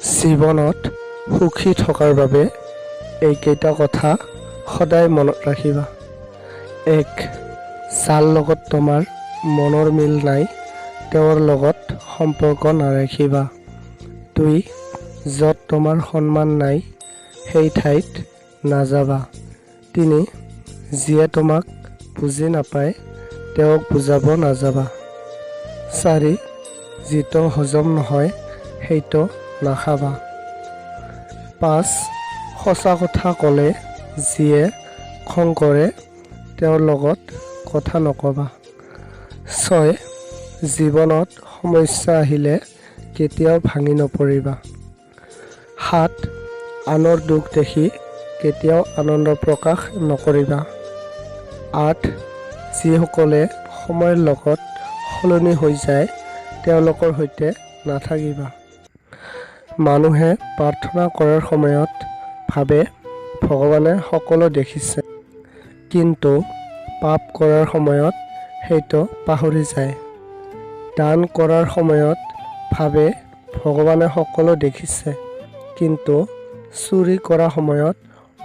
জীৱনত সুখী থকাৰ বাবে এইকেইটা কথা সদায় মনত ৰাখিবা। 1. যাৰ লগত তোমাৰ মনৰ মিল নাই তেওঁৰ লগত সম্পৰ্ক নাৰাখিবা। 2. য'ত তোমাৰ সন্মান নাই সেই ঠাইত নাযাবা। 3. যিয়ে তোমাক বুজি নাপায় তেওঁক বুজাব নাযাবা। 4. যিটো হজম নহয় সেইটো নাখাবা। 5. সঁচা কথা ক'লে যিয়ে খং কৰে তেওঁৰ লগত কথা নকবা। 6. জীৱনত সমস্যা আহিলে কেতিয়াও ভাঙি নপৰিবা। 7. আনৰ দুখ দেখি কেতিয়াও আনন্দ প্ৰকাশ নকৰিবা। 8. যিসকলে সময়ৰ লগত সলনি হৈ যায় তেওঁলোকৰ সৈতে নাথাকিবা। মানুহে প্ৰাৰ্থনা কৰাৰ সময়ত ভাবে ভগৱানে সকলো দেখিছে, কিন্তু পাপ কৰাৰ সময়ত সেইটো পাহৰি যায়। দান কৰাৰ সময়ত ভাবে ভগৱানে সকলো দেখিছে, কিন্তু চুৰি কৰাৰ সময়ত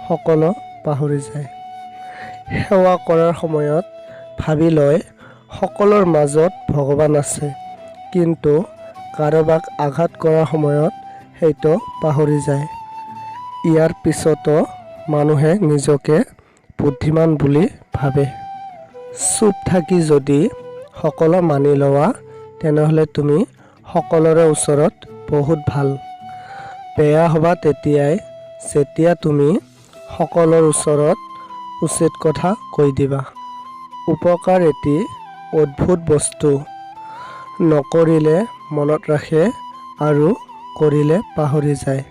সকলো পাহৰি যায়। সেৱা কৰাৰ সময়ত ভাবি লয় সকলোৰ মাজত ভগৱান আছে, কিন্তু কাৰোবাক আঘাত কৰাৰ সময়ত সেইটো পাহৰি যায়। ইয়াৰ পিছতো মানুহে নিজকে বুদ্ধিমান বুলি ভাবে। চুপ থাকি যদি সকলো মানি লোৱা তেনেহ'লে তুমি সকলোৰে ওচৰত বহুত ভাল। বেয়া হ'বা তেতিয়াই যেতিয়া তুমি সকলোৰ ওচৰত উচিত কথা কৈ দিবা। উপকাৰ এটি অদ্ভুত বস্তু, নকৰিলে মনত ৰাখে আৰু কৰিলে পাহৰি যায়।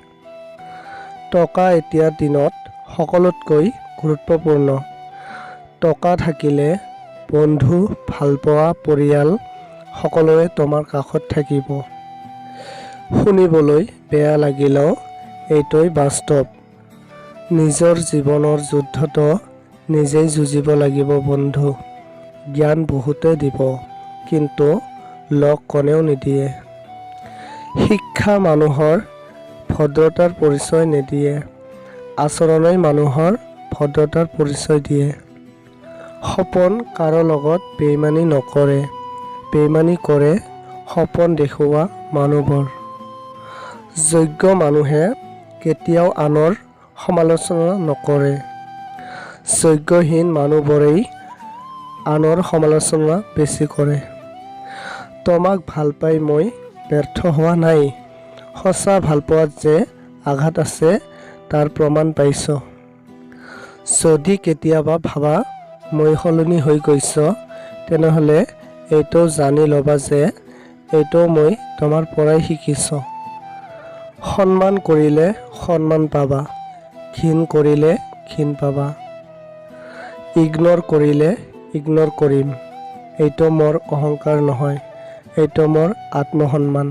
টকা এতিয়াৰ দিনত সকলোতকৈ গুৰুত্বপূৰ্ণ। টকা থাকিলে বন্ধু, ভালপোৱা, পৰিয়াল সকলোৱে তোমাৰ কাষত থাকিব। শুনিবলৈ বেয়া লাগিলেও এইটোৱেই বাস্তৱ। নিজৰ জীৱনৰ যুদ্ধটো নিজেই যুঁজিব লাগিব বন্ধু। জ্ঞান বহুতে দিব, কিন্তু লগ কোনেও নিদিয়ে। শিক্ষা মানুহৰ ভদ্ৰতাৰ পৰিচয় নিদিয়ে, আচৰণেই মানুহৰ ভদ্ৰতাৰ পৰিচয় দিয়ে। সপোন কাৰো লগত বেইমানি নকৰে, বেইমানি কৰে সপোন দেখুওৱা মানুহবোৰ। যোগ্য মানুহে কেতিয়াও আনৰ সমালোচনা নকৰে, যোগ্যহীন মানুহবোৰেই আনৰ সমালোচনা বেছি কৰে। তোমাক ভাল পাই মই ব্যৰ্থ হোৱা নাই, সঁচা ভালপোৱাত যে আঘাত আছে তাৰ প্ৰমাণ পাইছো। যদি কেতিয়াবা ভাবা মই সলনি হৈ গৈছো তেনেহ'লে এইটো জানি ল'বা যে এইটো মই তোমাৰ পৰাই শিকিছো। সন্মান কৰিলে সন্মান পাবা, ঘিণ কৰিলে ঘিণ পাবা। ইগনৰ কৰিলে ইগনৰ কৰিম, এইটো মোৰ অহংকাৰ নহয়, এইটো মোৰ আত্মসন্মান।